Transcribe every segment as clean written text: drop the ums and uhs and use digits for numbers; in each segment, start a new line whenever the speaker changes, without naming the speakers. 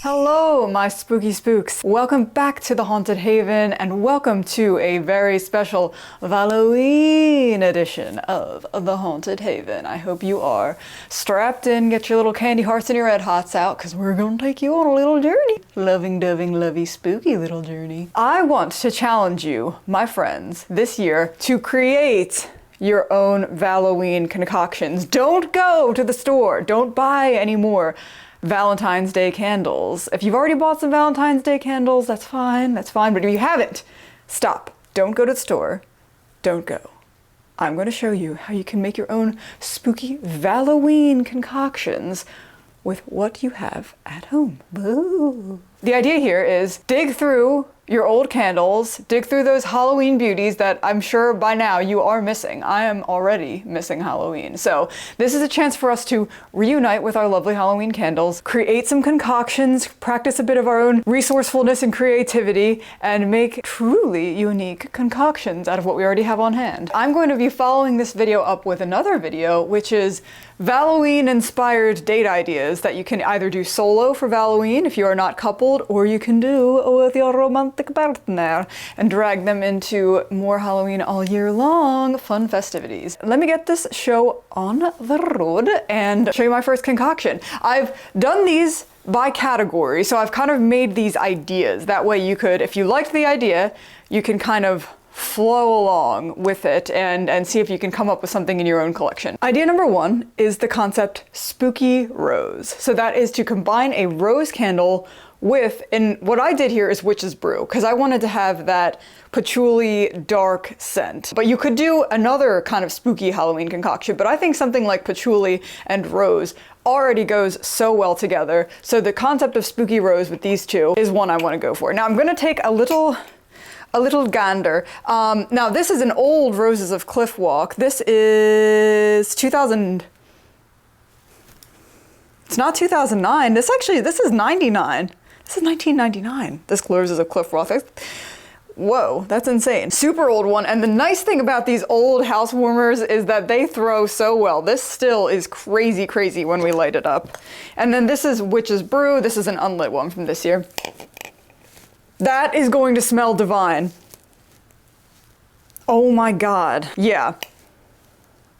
Hello, my spooky spooks. Welcome back to the Haunted Haven and welcome to a very special Valloween edition of the Haunted Haven. I hope you are strapped in, get your little candy hearts and your red hots out because we're going to take you on a little journey. Loving, doving, lovey, spooky little journey. I want to challenge you, my friends, this year to create your own Valloween concoctions. Don't go to the store. Don't buy any more Valentine's Day candles. If you've already bought some Valentine's Day candles, that's fine, but if you haven't, stop. Don't go to the store. Don't go. I'm going to show you how you can make your own spooky Valloween concoctions with what you have at home. Boo. The idea here is dig through your old candles, dig through those Halloween beauties that I'm sure by now you are missing. I am already missing Halloween. So this is a chance for us to reunite with our lovely Halloween candles, create some concoctions, practice a bit of our own resourcefulness and creativity, and make truly unique concoctions out of what we already have on hand. I'm going to be following this video up with another video, which is Valloween inspired date ideas that you can either do solo for Valloween if you are not coupled, or you can do with your romantic partner and drag them into more Halloween all year long fun festivities. Let me get this show on the road and show you my first concoction. I've done these by category, so I've kind of made these ideas. That way you could, if you liked the idea, you can kind of flow along with it and see if you can come up with something in your own collection. Idea number one is the concept spooky rose. So that is to combine a rose candle with, and what I did here is witch's brew, because I wanted to have that patchouli dark scent. But you could do another kind of spooky Halloween concoction, but I think something like patchouli and rose already goes so well together. So the concept of spooky rose with these two is one I want to go for. Now I'm going to take a little gander. Now this is an old Roses of Cliff Walk. This is 2000. It's not 2009. This is 99. This is 1999. This Roses of Cliff Walk. Whoa, that's insane. Super old one. And the nice thing about these old house warmers is that they throw so well. This still is crazy, crazy when we light it up. And then this is Witch's Brew. This is an unlit one from this year. That is going to smell divine. Oh my God. Yeah.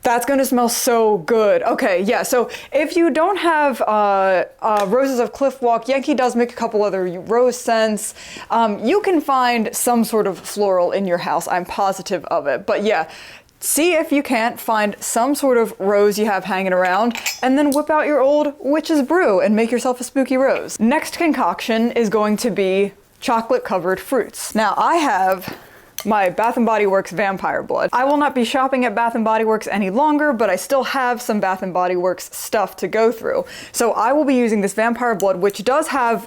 That's going to smell so good. Okay, yeah, so if you don't have Roses of Cliff Walk, Yankee does make a couple other rose scents. You can find some sort of floral in your house, I'm positive of it. But yeah, see if you can't find some sort of rose you have hanging around, and then whip out your old Witch's Brew and make yourself a spooky rose. Next concoction is going to be chocolate covered fruits. Now I have my Bath & Body Works Vampire Blood. I will not be shopping at Bath & Body Works any longer, but I still have some Bath & Body Works stuff to go through. So I will be using this Vampire Blood, which does have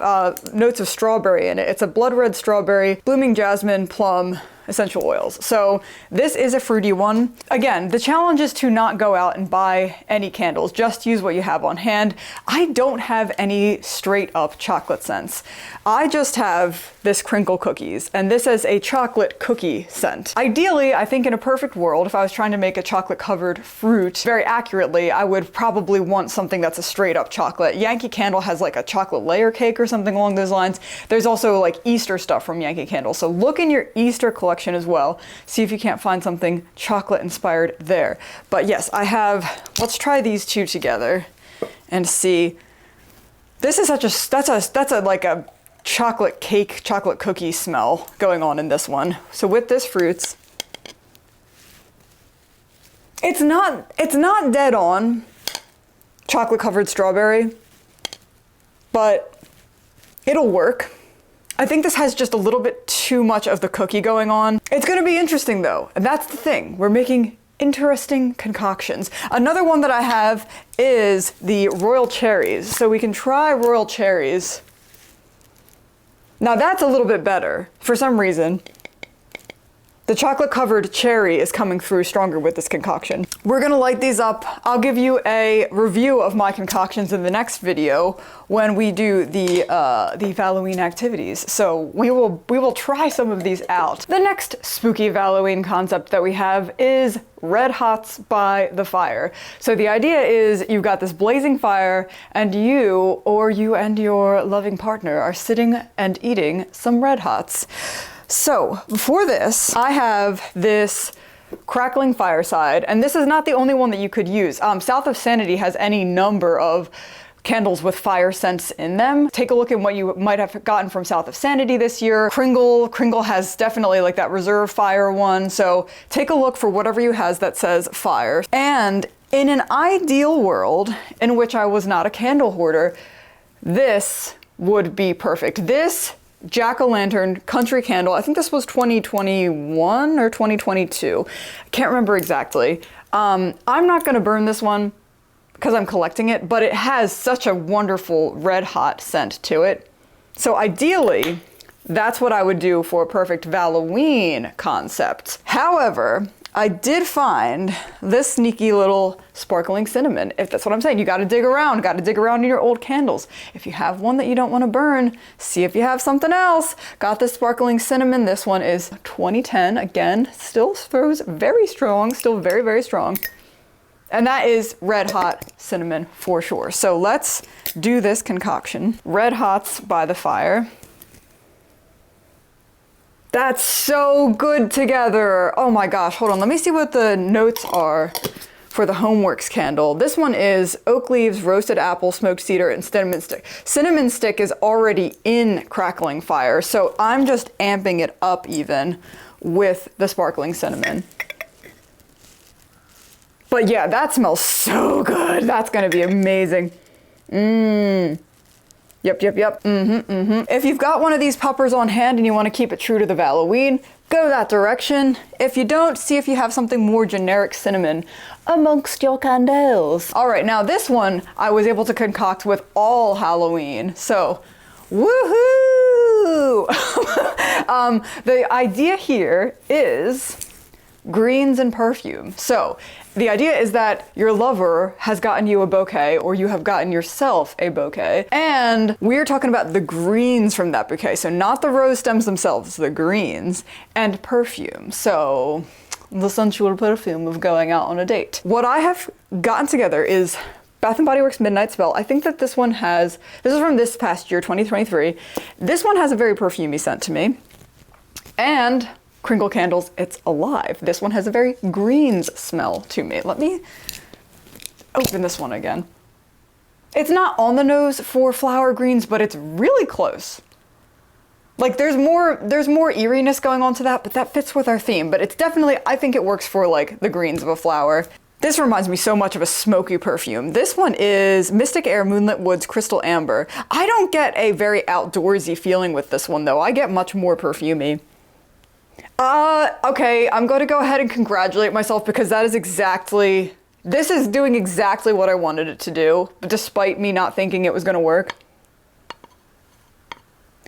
notes of strawberry in it. It's a blood red strawberry, blooming jasmine, plum, essential oils. So this is a fruity one. Again, the challenge is to not go out and buy any candles, just use what you have on hand. I don't have any straight up chocolate scents. I just have this Kringle cookies, and this is a chocolate cookie scent. Ideally, I think in a perfect world, if I was trying to make a chocolate covered fruit very accurately, I would probably want something that's a straight up chocolate. Yankee Candle has like a chocolate layer cake or something along those lines. There's also like Easter stuff from Yankee Candle. So look in your Easter collection as well. See if you can't find something chocolate inspired there. But yes, I have, let's try these two together and see. This is that's a like a chocolate cake, chocolate cookie smell going on in this one. So with this fruits, it's not dead on chocolate covered strawberry, but it'll work. I think this has just a little bit too much of the cookie going on. It's gonna be interesting though, and that's the thing. We're making interesting concoctions. Another one that I have is the royal cherries. So we can try royal cherries. Now that's a little bit better for some reason. The chocolate covered cherry is coming through stronger with this concoction. We're gonna light these up. I'll give you a review of my concoctions in the next video when we do the Valloween activities. So we will try some of these out. The next spooky Valloween concept that we have is red hots by the fire. So the idea is you've got this blazing fire and you and your loving partner are sitting and eating some red hots. So for this, I have this crackling fireside, and this is not the only one that you could use. South of Sanity has any number of candles with fire scents in them. Take a look at what you might have gotten from South of Sanity this year. Kringle has definitely like that reserve fire one. So take a look for whatever you has that says fire. And in an ideal world in which I was not a candle hoarder, this would be perfect. This jack-o'-lantern country candle, I think this was 2021 or 2022. I can't remember exactly. I'm not gonna burn this one because I'm collecting it, but it has such a wonderful red hot scent to it. So ideally, that's what I would do for a perfect Valloween concept. However, I did find this sneaky little sparkling cinnamon. If that's what I'm saying, you gotta dig around in your old candles. If you have one that you don't wanna burn, see if you have something else. Got this sparkling cinnamon. This one is 2010. Again, still throws very strong, still very, very strong. And that is red hot cinnamon for sure. So let's do this concoction. Red hots by the fire. That's so good together. Oh my gosh, hold on. Let me see what the notes are for the Homeworks candle. This one is oak leaves, roasted apple, smoked cedar, and cinnamon stick. Cinnamon stick is already in crackling fire, so I'm just amping it up even with the sparkling cinnamon. But yeah, that smells so good. That's gonna be amazing. Yep. If you've got one of these puppers on hand and you want to keep it true to the Valloween, go that direction. If you don't, see if you have something more generic cinnamon amongst your candles. All right, now this one I was able to concoct with all Halloween, so woohoo! The idea here is greens and perfume. So the idea is that your lover has gotten you a bouquet, or you have gotten yourself a bouquet, and we're talking about the greens from that bouquet. So not the rose stems themselves, the greens, and perfume. So the sensual perfume of going out on a date. What I have gotten together is Bath & Body Works Midnight Spell. I think that this one has, this is from this past year, 2023. This one has a very perfumey scent to me. And Kringle Candles, It's Alive. This one has a very greens smell to me. Let me open this one again. It's not on the nose for flower greens, but it's really close. Like there's more eeriness going on to that, but that fits with our theme. But it's definitely, I think it works for like the greens of a flower. This reminds me so much of a smoky perfume. This one is Mystic Air Moonlit Woods Crystal Amber. I don't get a very outdoorsy feeling with this one though. I get much more perfumey. Okay, I'm going to go ahead and congratulate myself because that is exactly, this is doing exactly what I wanted it to do, despite me not thinking it was going to work.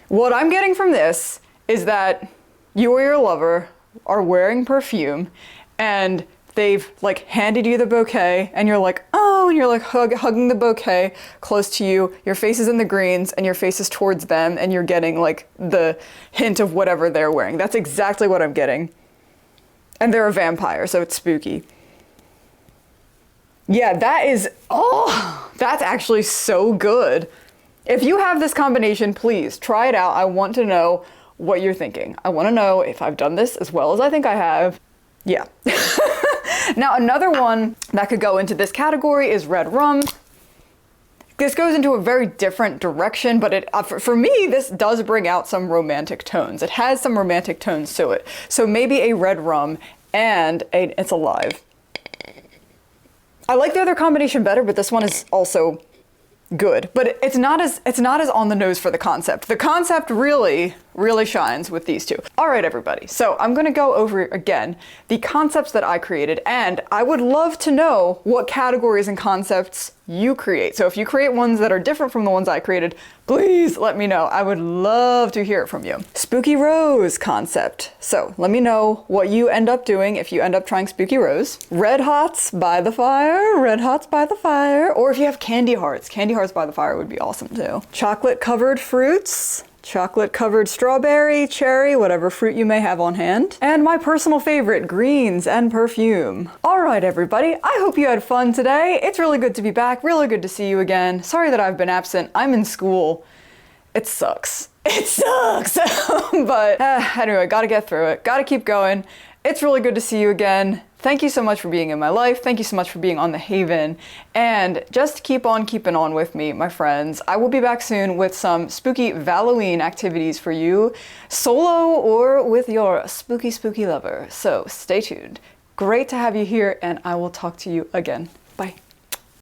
What I'm getting from this is that you or your lover are wearing perfume and they've like handed you the bouquet and you're like, oh, and you're like hugging the bouquet close to you. Your face is in the greens and your face is towards them and you're getting like the hint of whatever they're wearing. That's exactly what I'm getting. And they're a vampire, so it's spooky. Yeah, that is, oh, that's actually so good. If you have this combination, please try it out. I want to know what you're thinking. I want to know if I've done this as well as I think I have. Yeah. Now, another one that could go into this category is red rum. This goes into a very different direction, but it, for me, this does bring out some romantic tones. It has some romantic tones to it. So maybe a red rum and It's Alive. I like the other combination better, but this one is also good. But it's not as on the nose for the concept. The concept really really shines with these two. All right, everybody. So I'm going to go over again the concepts that I created, and I would love to know what categories and concepts you create. So if you create ones that are different from the ones I created, please let me know. I would love to hear it from you. Spooky rose concept. So let me know what you end up doing if you end up trying spooky rose. Red hots by the fire, red hots by the fire. Or if you have candy hearts by the fire would be awesome too. Chocolate covered fruits. Chocolate covered strawberry, cherry, whatever fruit you may have on hand. And my personal favorite, greens and perfume. All right, everybody, I hope you had fun today. It's really good to be back, really good to see you again. Sorry that I've been absent. I'm in school. It sucks. It sucks. But anyway, gotta get through it. Gotta keep going. It's really good to see you again. Thank you so much for being in my life. Thank you so much for being on the Haven. And just keep on keeping on with me, my friends. I will be back soon with some spooky Valloween activities for you, solo or with your spooky, spooky lover. So stay tuned. Great to have you here, and I will talk to you again. Bye.